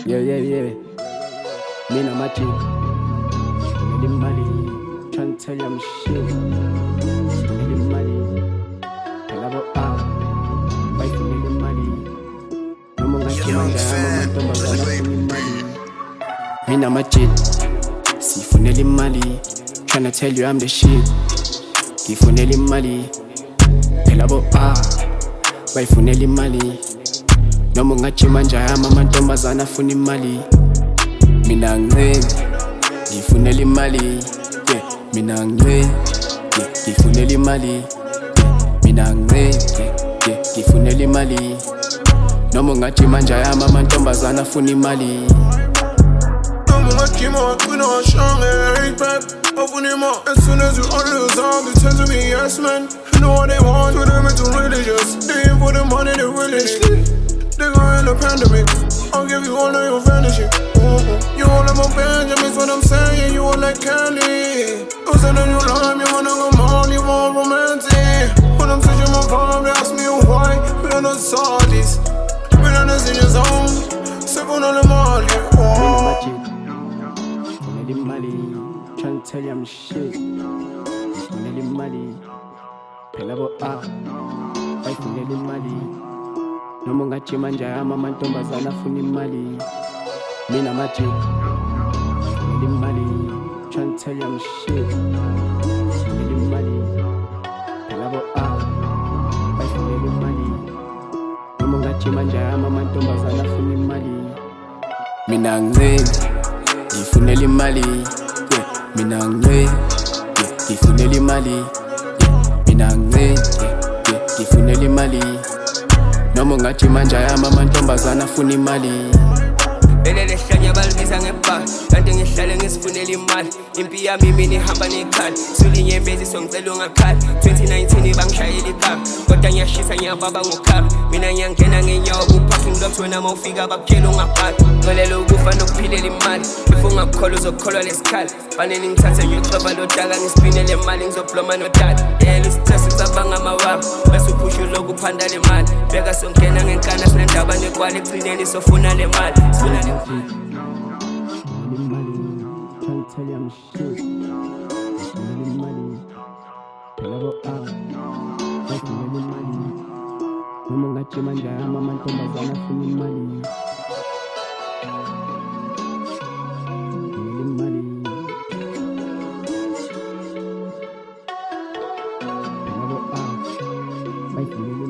Yeah. Mina Machi, Nelly Mali, trying to tell you I'm shit. Nelly Mali, Pelabo A, wife Nelly Mali. No more got you, man, Mama Tomba, Mali. Mina Machi, Sifu Nelly Mali, trying to tell you I'm the shit. Sifu Nelly Mali, Pelabo A, wife Nelly Mali. No more got you, man, Mama Tomba, Funi Mali. Mina ngifunela imali, yeah, mina ngifunela imali, mina ngifunela imali. Noma ungathi manje amantombazana afuna imali. Noma ungathi mawaqina washanga hate back afuna imali. As soon as you order the song, they tend to be yes man. You know what they want, for them it's religious. They ain't for the money, they really they gon' end the pandemic. I'll give you all of your vanity. You all of my Benjamins, what I'm saying, you all like candy. You said that you love me, wanna go mall, you want romantic. When I'm switching my vibe, they ask me why. We don't know this. We don't know in your zone. Step on all the mall, Nelly Mali, trying to tell you I'm shit. Nelly Mali, Pelabo A, wife Nelly Mali. No more got you, man, amantombazana afuna imali. Mina Machi, Nelly Mali, trying to tell you I'm shit. Nelly Mali, Pelabo A, wife Nelly Mali. No more got you, man, amantombazana afuna imali. Mina ngifunela imali, yeah, mina ngifunela imali, yeah, mina ngifunela imali. Noma ungathi manje amantombazana afuna imali. Belele hlanya balibisa ngebhasi kanti ngihlale ngisifunela imali. Impi yami mina ihamba nekhali sulinyembezi songicela ungakhali. 2019 bangishayela ikami kodwa ngiyashisa ngiyababa ngokhami. Mina ngiyangena ngenyawo ku-parking lot wena mawufika bakutshela ungabhali. Ngolela ukufa nokuphilela imali before ungakukholwa uzokukholwa lesikhali. Fanele ngithathe ngiyocova lodaka ngisipinele mali ngizobloma nodada. Yela isithasu cabanga amawabo bese uphusha uloku uphanda le mali. Beka songena ngenkana sinendaba nekwali ekugcineni sofuna le mali. Nelly Mali, trying to tell you I'm shit. Nelly Mali, Pelabo A, wife Nelly Mali. Noma ungathi manje amantombazana afuna imali. Nelly Mali, Pelabo A, wife Nelly